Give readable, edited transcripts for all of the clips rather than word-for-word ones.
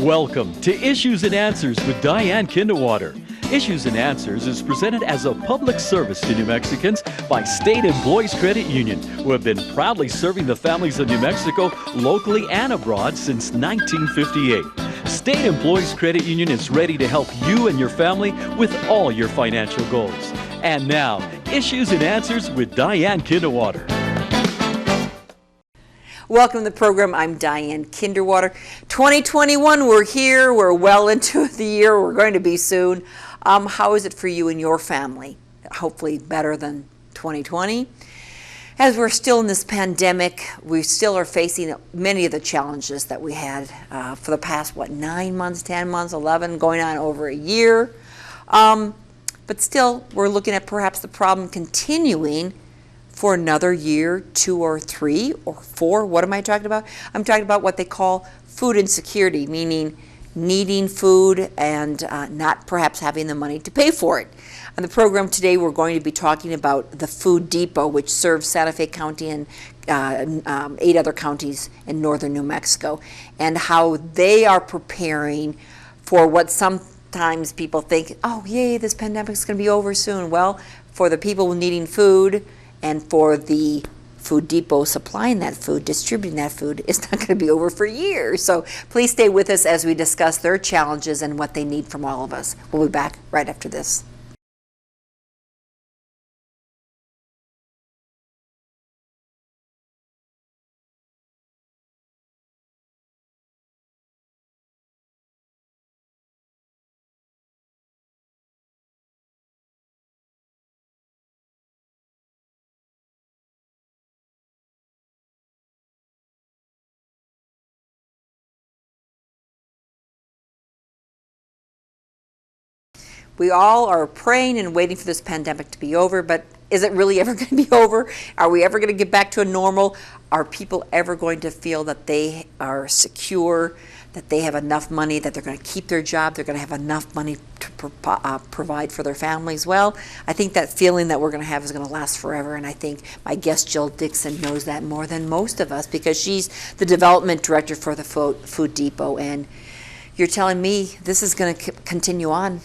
Welcome to Issues and Answers with Diane Kinderwater. Issues and Answers is presented as a public service to New Mexicans by State Employees Credit Union, who have been proudly serving the families of New Mexico locally and abroad since 1958. State Employees Credit Union is ready to help you and your family with all your financial goals. And now, Issues and Answers with Diane Kinderwater. Welcome to the program. I'm Diane Kinderwater. 2021, we're here. We're well into the year. We're going to be soon. How is it for you and your family? Hopefully better than 2020. As we're still in this pandemic, we still are facing many of the challenges that we had for the past, 9 months, 10 months, 11, going on over a year. But still, we're looking at perhaps the problem continuing for another year, 2 or 3 or 4. What am I talking about? I'm talking about what they call food insecurity, meaning needing food and not perhaps having the money to pay for it. On the program today, we're going to be talking about the Food Depot, which serves Santa Fe County and 8 other counties in northern New Mexico, and how they are preparing for what sometimes people think, oh, yay, this pandemic is going to be over soon. Well, for the people needing food, and for the Food Depot supplying that food, distributing that food, it's not going to be over for years. So please stay with us as we discuss their challenges and what they need from all of us. We'll be back right after this. We all are praying and waiting for this pandemic to be over, but is it really ever going to be over? Are we ever going to get back to a normal? Are people ever going to feel that they are secure, that they have enough money, that they're going to keep their job, they're going to have enough money to provide for their families? Well, I think that feeling that we're going to have is going to last forever, and I think my guest Jill Dixon knows that more than most of us because she's the development director for the Food Depot, and you're telling me this is going to continue on.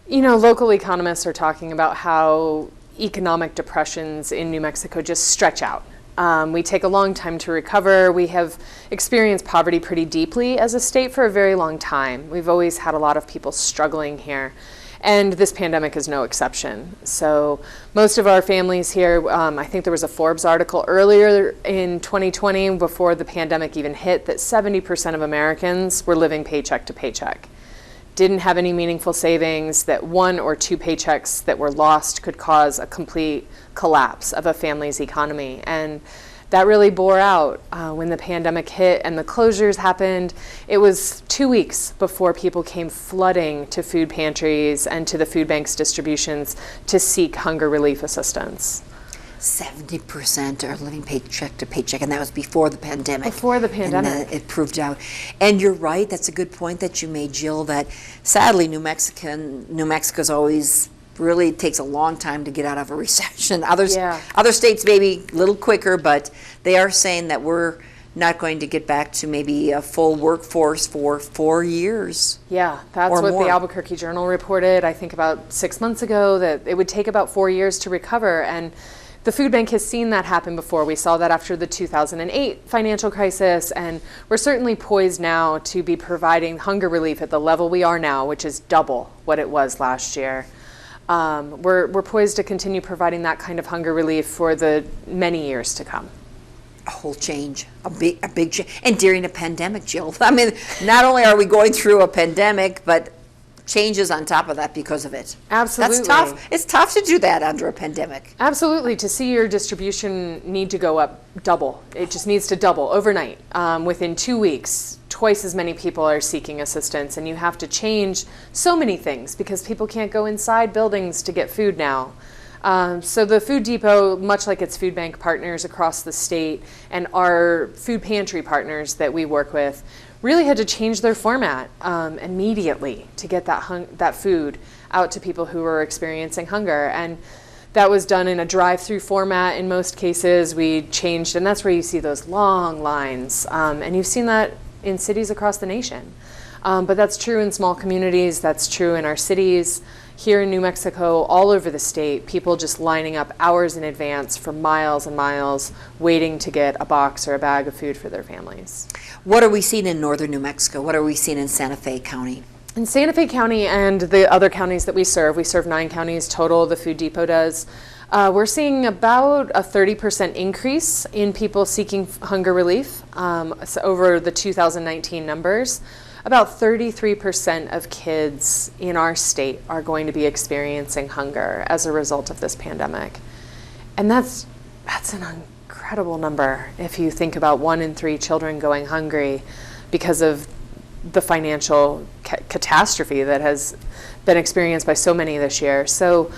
You know, local economists are talking about how economic depressions in New Mexico just stretch out. We take a long time to recover. We have experienced poverty pretty deeply as a state for a very long time. We've always had a lot of people struggling here, and this pandemic is no exception. So most of our families here, I think there was a Forbes article earlier in 2020 before the pandemic even hit that 70% of Americans were living paycheck to paycheck. Didn't have any meaningful savings, that 1 or 2 paychecks that were lost could cause a complete collapse of a family's economy. And that really bore out when the pandemic hit and the closures happened. It was 2 weeks before people came flooding to food pantries and to the food bank's distributions to seek hunger relief assistance. 70% are living paycheck to paycheck, and that was before the pandemic. Before the pandemic. And it proved out. And you're right, that's a good point that you made, Jill, that sadly New Mexico's always really takes a long time to get out of a recession. Other states maybe a little quicker, but they are saying that we're not going to get back to maybe a full workforce for 4 years. Yeah, that's what the Albuquerque Journal reported, I think about 6 months ago, that it would take about 4 years to recover. And the food bank has seen that happen before. We saw that after the 2008 financial crisis, and we're certainly poised now to be providing hunger relief at the level we are now, which is double what it was last year. We're poised to continue providing that kind of hunger relief for the many years to come. A whole change, a big change, and during a pandemic, Jill. I mean, not only are we going through a pandemic, but changes on top of that because of it. Absolutely. That's tough. It's tough to do that under a pandemic. Absolutely. To see your distribution need to go up double. It just needs to double overnight. Within 2 weeks, twice as many people are seeking assistance, and you have to change so many things because people can't go inside buildings to get food now. So the Food Depot, much like its food bank partners across the state and our food pantry partners that we work with, really had to change their format immediately to get that food out to people who were experiencing hunger. And that was done in a drive-through format in most cases. We changed, and that's where you see those long lines. And you've seen that in cities across the nation. But that's true in small communities, that's true in our cities. Here in New Mexico, all over the state, people just lining up hours in advance for miles and miles, waiting to get a box or a bag of food for their families. What are we seeing in northern New Mexico? What are we seeing in Santa Fe County? In Santa Fe County and the other counties that we serve 9 counties total, the Food Depot does, we're seeing about a 30% increase in people seeking hunger relief so over the 2019 numbers. About 33% of kids in our state are going to be experiencing hunger as a result of this pandemic. And that's an incredible number if you think about 1 in 3 children going hungry because of the financial catastrophe that has been experienced by so many this year. So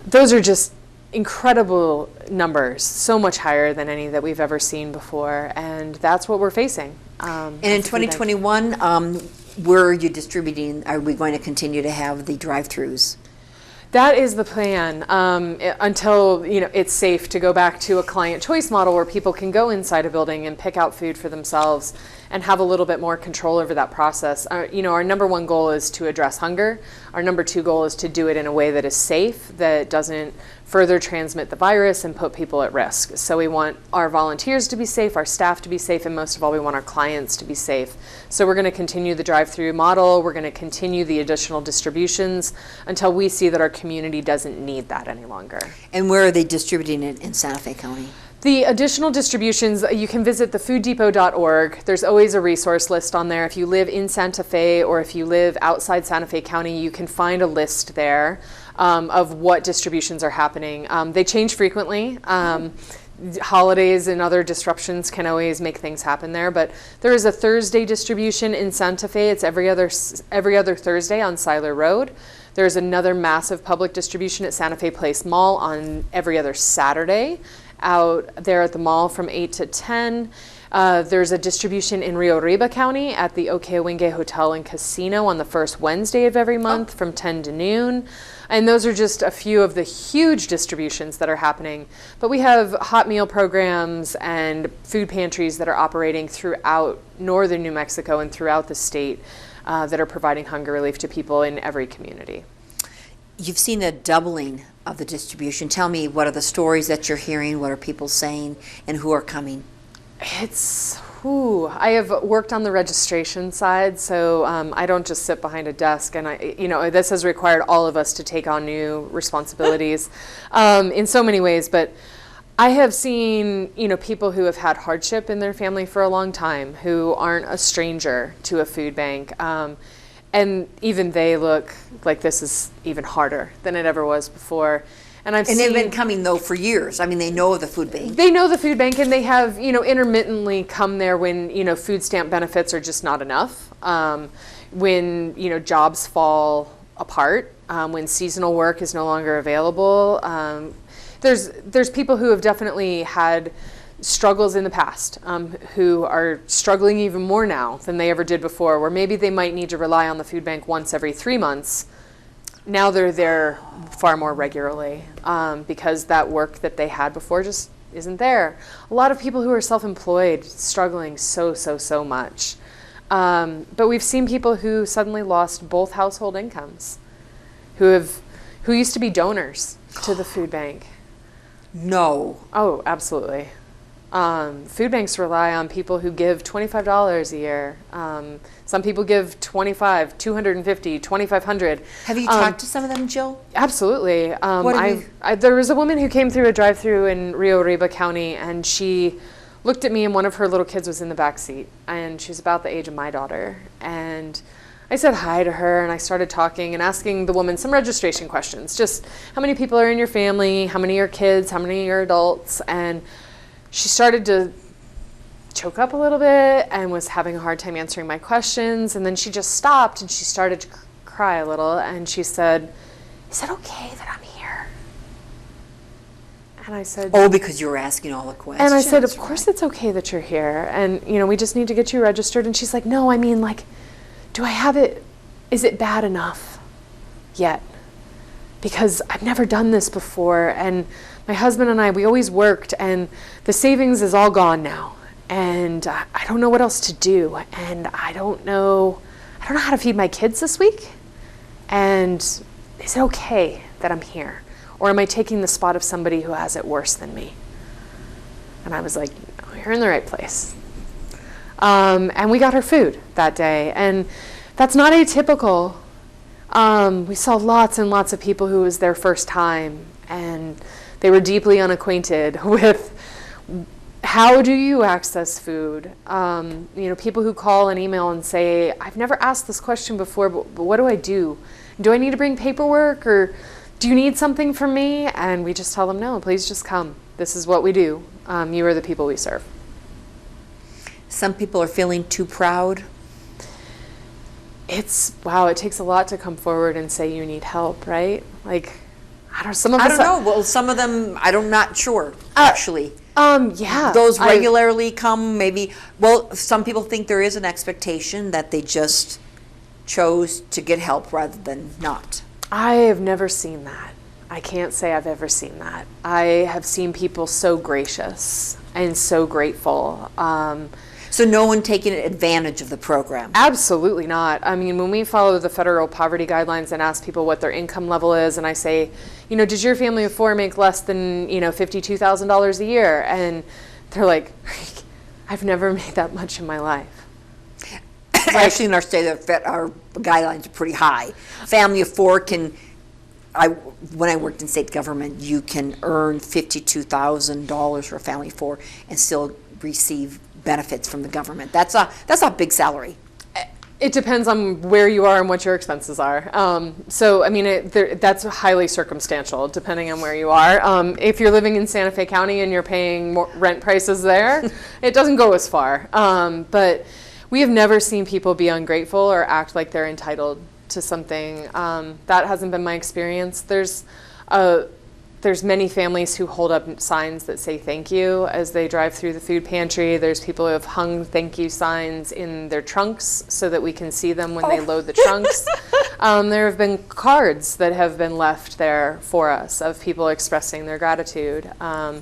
those are just incredible numbers, so much higher than any that we've ever seen before, and that's what we're facing. And in 2021, where are you distributing? Are we going to continue to have the drive-thrus? That is the plan until it's safe to go back to a client choice model where people can go inside a building and pick out food for themselves and have a little bit more control over that process. Our number 1 goal is to address hunger. Our number 2 goal is to do it in a way that is safe, that doesn't further transmit the virus and put people at risk. So we want our volunteers to be safe, our staff to be safe, and most of all, we want our clients to be safe. So we're going to continue the drive-through model. We're going to continue the additional distributions until we see that our community doesn't need that any longer. And where are they distributing it in Santa Fe County? The additional distributions, you can visit thefooddepot.org. There's always a resource list on there. If you live in Santa Fe or if you live outside Santa Fe County, you can find a list there of what distributions are happening. They change frequently. Holidays and other disruptions can always make things happen there, but there is a Thursday distribution in Santa Fe. It's every other Thursday on Seiler Road. There's another massive public distribution at Santa Fe Place Mall on every other Saturday out there at the mall from 8 to 10. There's a distribution in Rio Arriba County at the Okeowinge Hotel and Casino on the first Wednesday of every month from 10 to noon. And those are just a few of the huge distributions that are happening. But we have hot meal programs and food pantries that are operating throughout northern New Mexico and throughout the state that are providing hunger relief to people in every community. You've seen a doubling of the distribution. Tell me, what are the stories that you're hearing? What are people saying? And who are coming? I have worked on the registration side, so I don't just sit behind a desk, and this has required all of us to take on new responsibilities in so many ways. But I have seen, people who have had hardship in their family for a long time, who aren't a stranger to a food bank, and even they look like this is even harder than it ever was before. And they've been coming, though, for years. I mean, they know of the food bank. They know the food bank, and they have, intermittently come there when, food stamp benefits are just not enough, when, jobs fall apart, when seasonal work is no longer available. There's people who have definitely had struggles in the past, who are struggling even more now than they ever did before, where maybe they might need to rely on the food bank once every 3 months. Now they're there far more regularly because that work that they had before just isn't there. A lot of people who are self-employed struggling so much. But we've seen people who suddenly lost both household incomes, who used to be donors to the food bank. No. Oh, absolutely. Food banks rely on people who give $25 a year. Some people give $25, $250, $2,500. Have you talked to some of them, Jill? Absolutely. There was a woman who came through a drive-through in Rio Arriba County, and she looked at me, and one of her little kids was in the back seat, and she's about the age of my daughter. And I said hi to her, and I started talking and asking the woman some registration questions. Just how many people are in your family? How many are kids? How many are adults? And she started to choke up a little bit and was having a hard time answering my questions. And then she just stopped and she started to cry a little. And she said, "Is it okay that I'm here?" And I said, "Oh, because you were asking all the questions." And I said, "Of course it's okay that you're here. And, we just need to get you registered." And she's like, "No, I mean, do I have it? Is it bad enough yet? Because I've never done this before. And my husband and I, we always worked, and the savings is all gone now. And I don't know what else to do. And I don't know don't know how to feed my kids this week. And is it okay that I'm here? Or am I taking the spot of somebody who has it worse than me? And I was like, no, you're in the right place. And we got her food that day. And that's not atypical. We saw lots and lots of people who it was their first time, and they were deeply unacquainted with how do you access food. People who call and email and say, I've never asked this question before, but what do I do? Do I need to bring paperwork, or do you need something from me? And we just tell them, no, please just come. This is what we do. You are the people we serve. Some people are feeling too proud. It takes a lot to come forward and say you need help, right? Like, I don't know. Well, some of them, I'm not sure, actually. Yeah. Those regularly come, maybe. Well, some people think there is an expectation that they just chose to get help rather than not. I have never seen that. I can't say I've ever seen that. I have seen people so gracious and so grateful. So no one taking advantage of the program? Absolutely not. I mean, when we follow the federal poverty guidelines and ask people what their income level is, and I say, does your family of four make less than, $52,000 a year? And they're like, I've never made that much in my life. Actually, in our state, our guidelines are pretty high. Family of four when I worked in state government, you can earn $52,000 for a family of four and still receive benefits from the government. That's a big salary. It depends on where you are and what your expenses are. That's highly circumstantial, depending on where you are. If you're living in Santa Fe County and you're paying more rent prices there, it doesn't go as far. But we have never seen people be ungrateful or act like they're entitled to something. That hasn't been my experience. There's many families who hold up signs that say thank you as they drive through the food pantry. There's people who have hung thank you signs in their trunks so that we can see them when they load the trunks. There have been cards that have been left there for us of people expressing their gratitude. To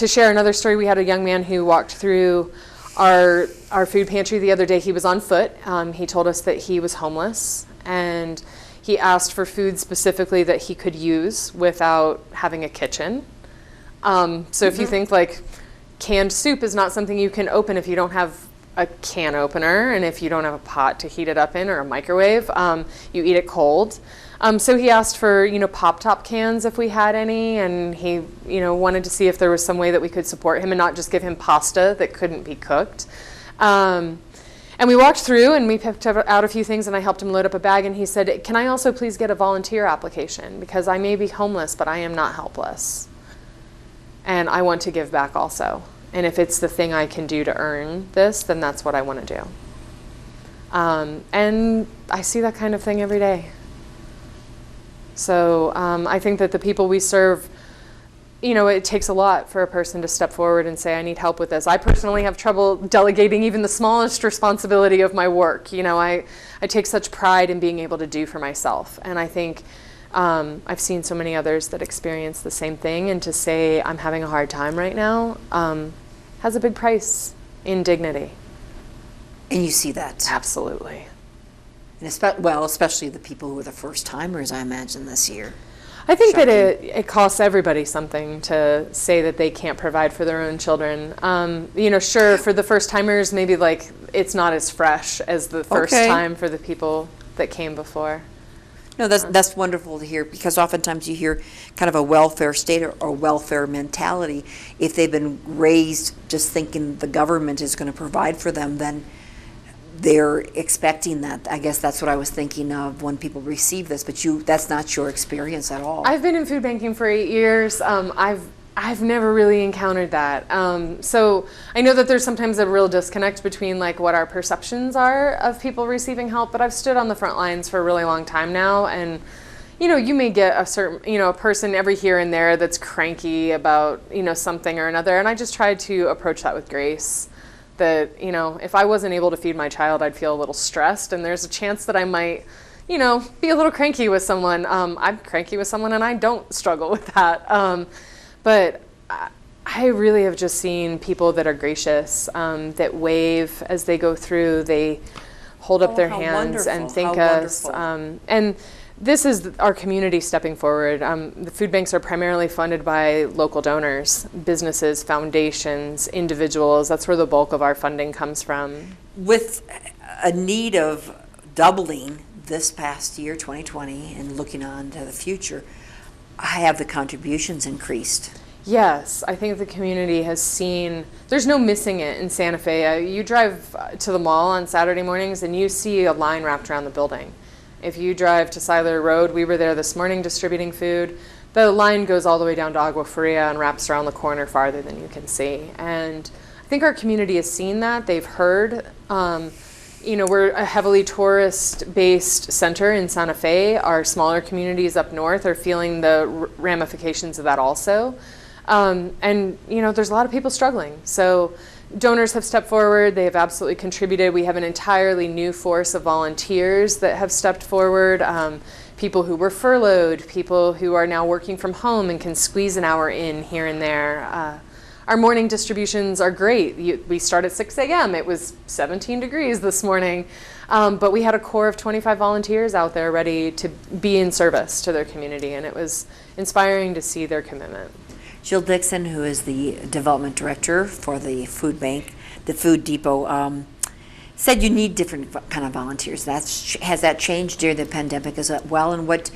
share another story, we had a young man who walked through our food pantry the other day. He was on foot. He told us that he was homeless, and he asked for food specifically that he could use without having a kitchen. If you think like canned soup is not something you can open if you don't have a can opener, and if you don't have a pot to heat it up in or a microwave, you eat it cold. So he asked for, pop-top cans if we had any, and he, wanted to see if there was some way that we could support him and not just give him pasta that couldn't be cooked. And we walked through and we picked out a few things, and I helped him load up a bag, and he said, can I also please get a volunteer application? Because I may be homeless, but I am not helpless. And I want to give back also. And if it's the thing I can do to earn this, then that's what I want to do. And I see that kind of thing every day. So I think that the people we serve, it takes a lot for a person to step forward and say, I need help with this. I personally have trouble delegating even the smallest responsibility of my work. I take such pride in being able to do for myself. And I think I've seen so many others that experience the same thing, and to say I'm having a hard time right now has a big price in dignity. And you see that? Absolutely. And especially the people who are the first timers, I imagine, this year. I think that it costs everybody something to say that they can't provide for their own children. Sure, for the first timers, maybe like it's not as fresh as the first time for the people that came before. No, that's wonderful to hear, because oftentimes you hear kind of a welfare state or welfare mentality. If they've been raised just thinking the government is going to provide for them, then they're expecting that. I guess that's what I was thinking of when people receive this, but that's not your experience at all. I've been in food banking for 8 years. I've never really encountered that. So I know that there's sometimes a real disconnect between like what our perceptions are of people receiving help, but I've stood on the front lines for a really long time now, and you may get a certain, a person every here and there that's cranky about, something or another, and I just try to approach that with grace. That, if I wasn't able to feed my child, I'd feel a little stressed, and there's a chance that I might, be a little cranky with someone. I'm cranky with someone, and I don't struggle with that. But I really have just seen people that are gracious, that wave as they go through. They hold up their how hands and wonderful, thank how us. wonderful. And this is our community stepping forward. The food banks are primarily funded by local donors, businesses, foundations, individuals. That's where the bulk of our funding comes from. With a need of doubling this past year, 2020, and looking on to the future, have the contributions increased? Yes, I think the community has seen, there's no missing it in Santa Fe. You drive to the mall on Saturday mornings and you see a line wrapped around the building. If you drive to Siler Road, we were there this morning distributing food. The line goes all the way down to Agua Fria and wraps around the corner farther than you can see. And I think our community has seen that. They've heard. We're a heavily tourist-based center in Santa Fe. Our smaller communities up north are feeling the ramifications of that also. There's a lot of people struggling. So donors have stepped forward. They have absolutely contributed. We have an entirely new force of volunteers that have stepped forward. People who were furloughed, people who are now working from home and can squeeze an hour in here and there. Our morning distributions are great. We start at 6 a.m. It was 17 degrees this morning, but we had a core of 25 volunteers out there ready to be in service to their community, and it was inspiring to see their commitment. Jill Dixon, who is the development director for the food bank, the Food Depot, said you need different kind of volunteers. Has that changed during the pandemic as well? And what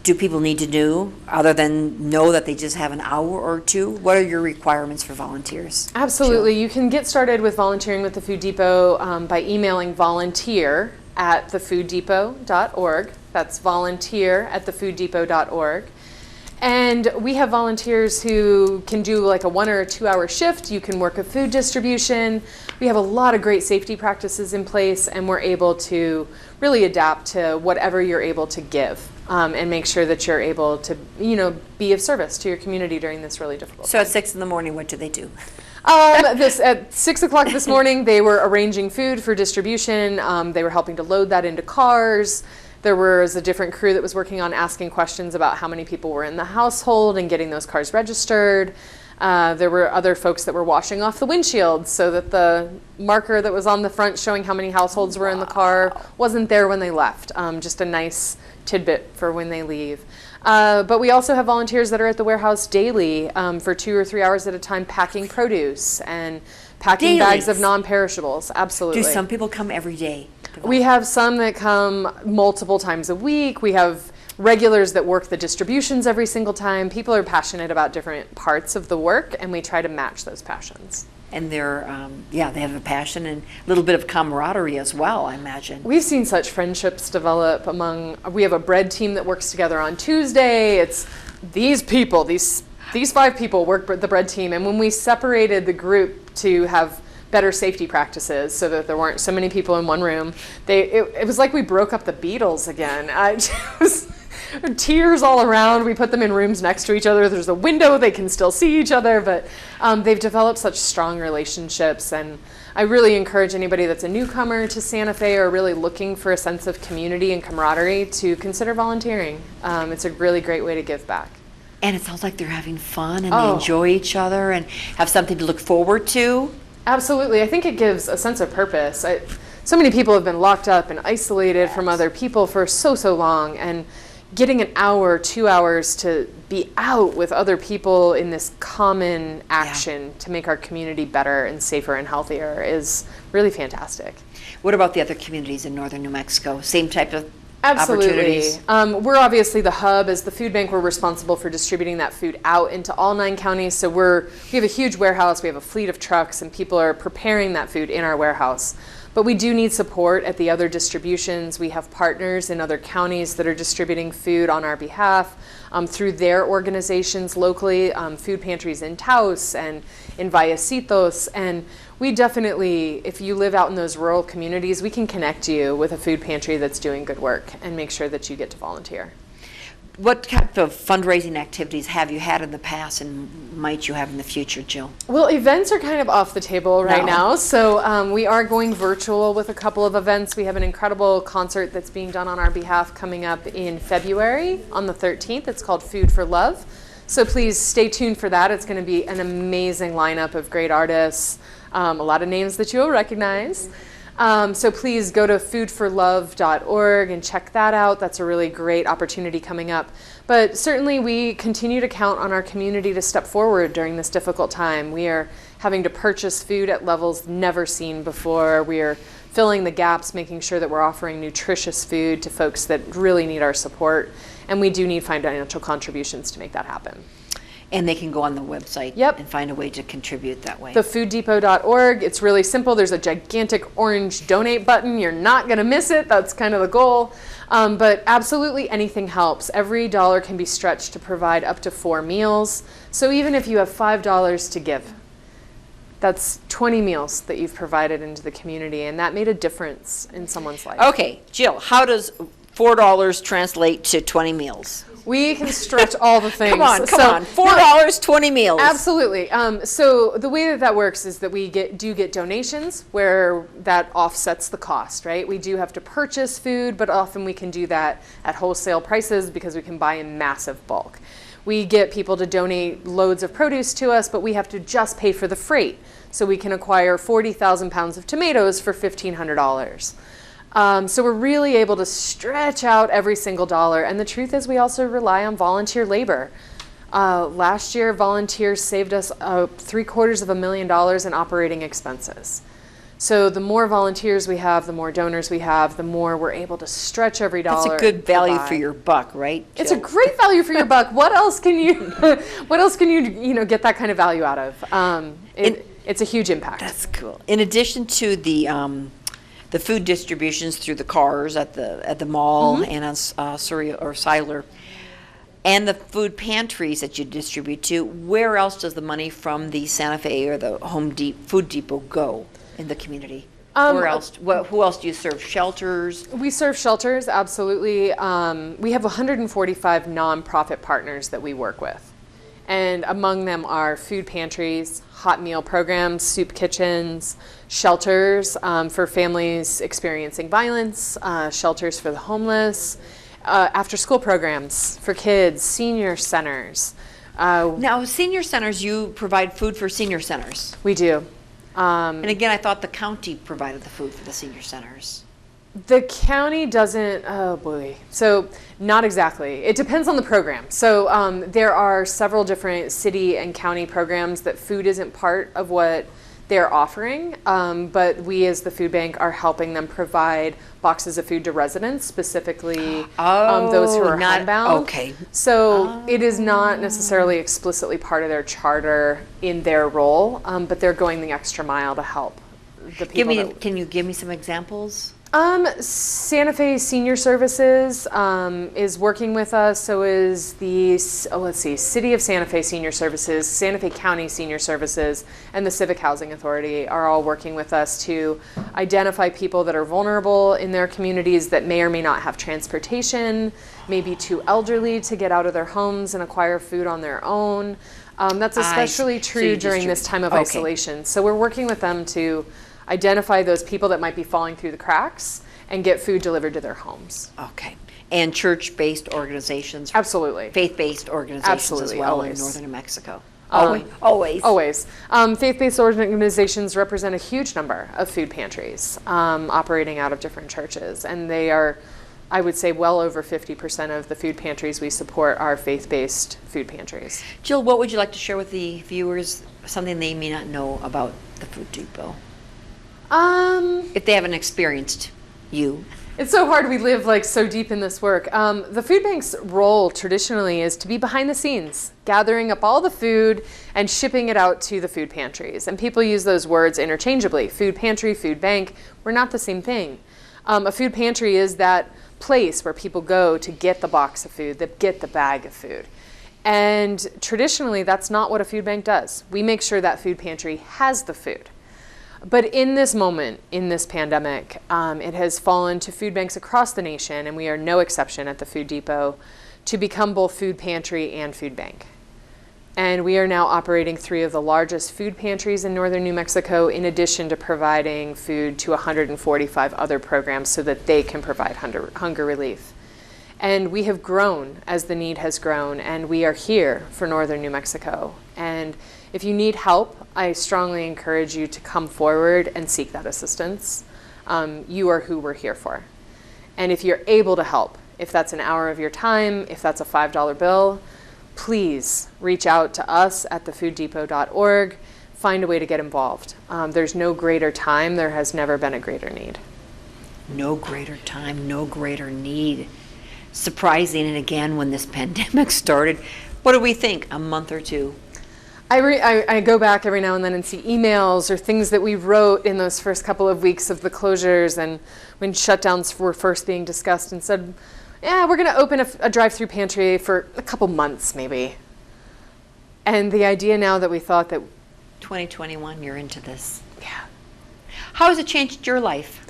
do people need to do other than know that they just have an hour or two? What are your requirements for volunteers? Absolutely. Jill? You can get started with volunteering with the Food Depot by emailing volunteer@thefooddepot.org. That's volunteer@thefooddepot.org. And we have volunteers who can do like a 1 or a 2 hour shift. You can work a food distribution. We have a lot of great safety practices in place, and we're able to really adapt to whatever you're able to give, and make sure that you're able to, be of service to your community during this really difficult So time. at 6 in the morning, what do they do? At 6 o'clock this morning, they were arranging food for distribution. They were helping to load that into cars. There was a different crew that was working on asking questions about how many people were in the household and getting those cars registered. There were other folks that were washing off the windshields so that the marker that was on the front showing how many households were in the car wasn't there when they left. Just a nice tidbit for when they leave. But we also have volunteers that are at the warehouse daily for 2 or 3 hours at a time packing produce and packing bags of non-perishables. Absolutely. Do some people come every day? We have some that come multiple times a week. We have regulars that work the distributions every single time. People are passionate about different parts of the work, and we try to match those passions. And they're, they have a passion and a little bit of camaraderie as well, I imagine. We've seen such friendships develop we have a bread team that works together on Tuesday. It's these people, these 5 people work the bread team. And when we separated the group to have better safety practices so that there weren't so many people in one room, it was like we broke up the Beatles again. It was tears all around. We put them in rooms next to each other. There's a window, they can still see each other, but they've developed such strong relationships. And I really encourage anybody that's a newcomer to Santa Fe or really looking for a sense of community and camaraderie to consider volunteering. It's a really great way to give back. And it sounds like they're having fun and they enjoy each other and have something to look forward to. Absolutely. I think it gives a sense of purpose. So many people have been locked up and isolated from other people for so long, and getting an hour, 2 hours to be out with other people in this common action to make our community better and safer and healthier is really fantastic. What about the other communities in northern New Mexico? Same type of Absolutely. opportunities? We're obviously the hub. As the food bank, we're responsible for distributing that food out into all 9 counties. So we have a huge warehouse, we have a fleet of trucks, and people are preparing that food in our warehouse. But we do need support at the other distributions. We have partners in other counties that are distributing food on our behalf through their organizations locally, food pantries in Taos and in Vallecitos. And we definitely, if you live out in those rural communities, we can connect you with a food pantry that's doing good work and make sure that you get to volunteer. What type of fundraising activities have you had in the past and might you have in the future, Jill? Well, events are kind of off the table right now, so we are going virtual with a couple of events. We have an incredible concert that's being done on our behalf coming up in February on the 13th. It's called Food for Love. So please stay tuned for that. It's going to be an amazing lineup of great artists, a lot of names that you'll recognize. So please go to foodforlove.org and check that out. That's a really great opportunity coming up. But certainly we continue to count on our community to step forward during this difficult time. We are having to purchase food at levels never seen before. We are filling the gaps, making sure that we're offering nutritious food to folks that really need our support. And we do need financial contributions to make that happen. And they can go on the website Yep. and find a way to contribute that way. Thefooddepot.org. It's really simple. There's a gigantic orange donate button. You're not going to miss it. That's kind of the goal. But absolutely anything helps. Every dollar can be stretched to provide up to 4 meals. So even if you have $5 to give, that's 20 meals that you've provided into the community, and that made a difference in someone's life. Okay, Jill, how does $4 translate to 20 meals? We can stretch all the things. Come on, $4, 20 meals. Absolutely. So the way that works is that we do get donations where that offsets the cost, right? We do have to purchase food, but often we can do that at wholesale prices because we can buy in massive bulk. We get people to donate loads of produce to us, but we have to just pay for the freight. So we can acquire 40,000 pounds of tomatoes for $1,500. So we're really able to stretch out every single dollar. And the truth is we also rely on volunteer labor. Last year, volunteers saved us $750,000 in operating expenses. So the more volunteers we have, the more donors we have, the more we're able to stretch every dollar. That's a good value for your buck, right, Jill? It's a great value for your buck. What else can you get that kind of value out of? It's a huge impact. That's cool. In addition to the food distributions through the cars at the mall and on Surrey or Siler, and the food pantries that you distribute to, where else does the money from the Santa Fe or the Food Depot go in the community? Where else? Who else do you serve? Shelters? We serve shelters, absolutely. We have 145 nonprofit partners that we work with. And among them are food pantries, hot meal programs, soup kitchens, shelters for families experiencing violence, shelters for the homeless, after-school programs for kids, senior centers. Now, senior centers, you provide food for senior centers. We do. And again, I thought the county provided the food for the senior centers. The county doesn't, oh boy. So not exactly. It depends on the program. So there are several different city and county programs that food isn't part of what they're offering, but we as the food bank are helping them provide boxes of food to residents, specifically those who are homebound. Okay. So it is not necessarily explicitly part of their charter in their role, but they're going the extra mile to help the people. Can you give me some examples? Santa Fe Senior Services is working with us. So is the City of Santa Fe Senior Services, Santa Fe County Senior Services, and the Civic Housing Authority are all working with us to identify people that are vulnerable in their communities that may or may not have transportation, may be too elderly to get out of their homes and acquire food on their own. That's especially true during this time of isolation. So we're working with them to identify those people that might be falling through the cracks and get food delivered to their homes. Okay. And church-based organizations? Absolutely. Faith-based organizations Absolutely, as well always. in northern New Mexico? Always. Faith-based organizations represent a huge number of food pantries operating out of different churches. And they are, I would say, well over 50% of the food pantries we support are faith-based food pantries. Jill, what would you like to share with the viewers, something they may not know about the Food Depot? If they haven't experienced you. It's so hard. We live so deep in this work. The food bank's role traditionally is to be behind the scenes, gathering up all the food and shipping it out to the food pantries. And people use those words interchangeably. Food pantry, food bank, we're not the same thing. A food pantry is that place where people go to get the box of food, to get the bag of food. And traditionally, that's not what a food bank does. We make sure that food pantry has the food. But in this moment, in this pandemic, it has fallen to food banks across the nation, and we are no exception at the Food Depot, to become both food pantry and food bank. And we are now operating 3 of the largest food pantries in northern New Mexico, in addition to providing food to 145 other programs so that they can provide hunger relief. And we have grown as the need has grown, and we are here for northern New Mexico. And if you need help, I strongly encourage you to come forward and seek that assistance. you are who we're here for. And if you're able to help, if that's an hour of your time, if that's a $5 bill, please reach out to us at thefooddepot.org. Find a way to get involved. There's no greater time. There has never been a greater need. No greater time, no greater need. Surprising, and again, when this pandemic started, what do we think? A month or two? I go back every now and then and see emails or things that we wrote in those first couple of weeks of the closures and when shutdowns were first being discussed, and said, yeah, we're going to open a drive-through pantry for a couple months maybe. And the idea now that we thought that 2021, you're into this. Yeah. How has it changed your life?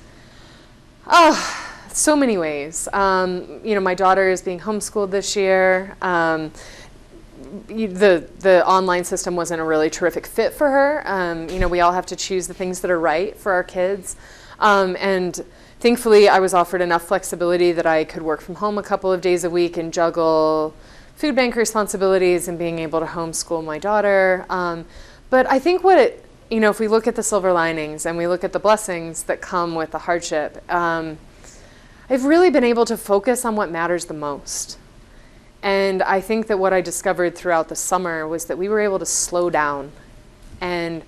Oh, so many ways. My daughter is being homeschooled this year. The online system wasn't a really terrific fit for her. We all have to choose the things that are right for our kids. And thankfully, I was offered enough flexibility that I could work from home a couple of days a week and juggle food bank responsibilities and being able to homeschool my daughter. But I think if we look at the silver linings and we look at the blessings that come with the hardship, I've really been able to focus on what matters the most. And I think that what I discovered throughout the summer was that we were able to slow down, and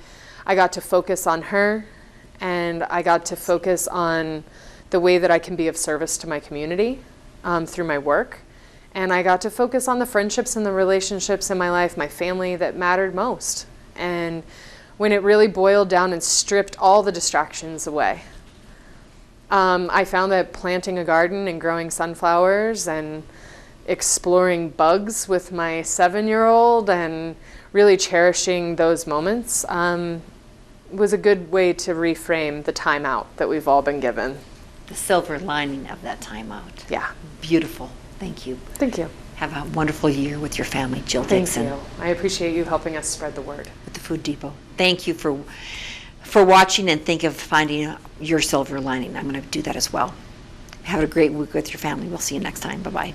I got to focus on her, and I got to focus on the way that I can be of service to my community through my work. And I got to focus on the friendships and the relationships in my life, my family, that mattered most. And when it really boiled down and stripped all the distractions away, I found that planting a garden and growing sunflowers and exploring bugs with my 7-year-old and really cherishing those moments was a good way to reframe the time out that we've all been given. The silver lining of that time out. Yeah. Beautiful. Thank you. Thank you. Have a wonderful year with your family, Jill Dixon. Thank you. I appreciate you helping us spread the word. At the Food Depot. Thank you for watching, and think of finding your silver lining. I'm going to do that as well. Have a great week with your family. We'll see you next time. Bye-bye.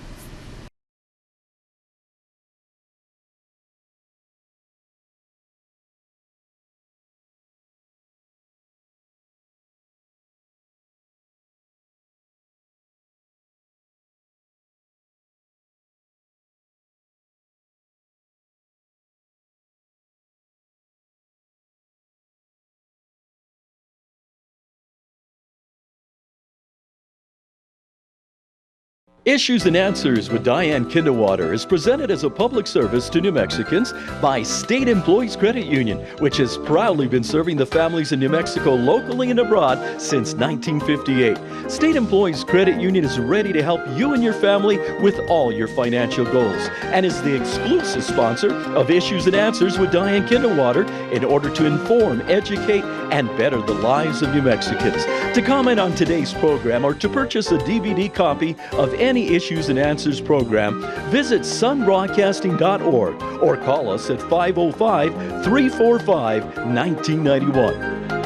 Issues and Answers with Diane Kinderwater is presented as a public service to New Mexicans by State Employees Credit Union, which has proudly been serving the families in New Mexico locally and abroad since 1958. State Employees Credit Union is ready to help you and your family with all your financial goals and is the exclusive sponsor of Issues and Answers with Diane Kinderwater in order to inform, educate, and better the lives of New Mexicans. To comment on today's program or to purchase a DVD copy of any Issues and Answers program, visit sunbroadcasting.org or call us at 505-345-1991.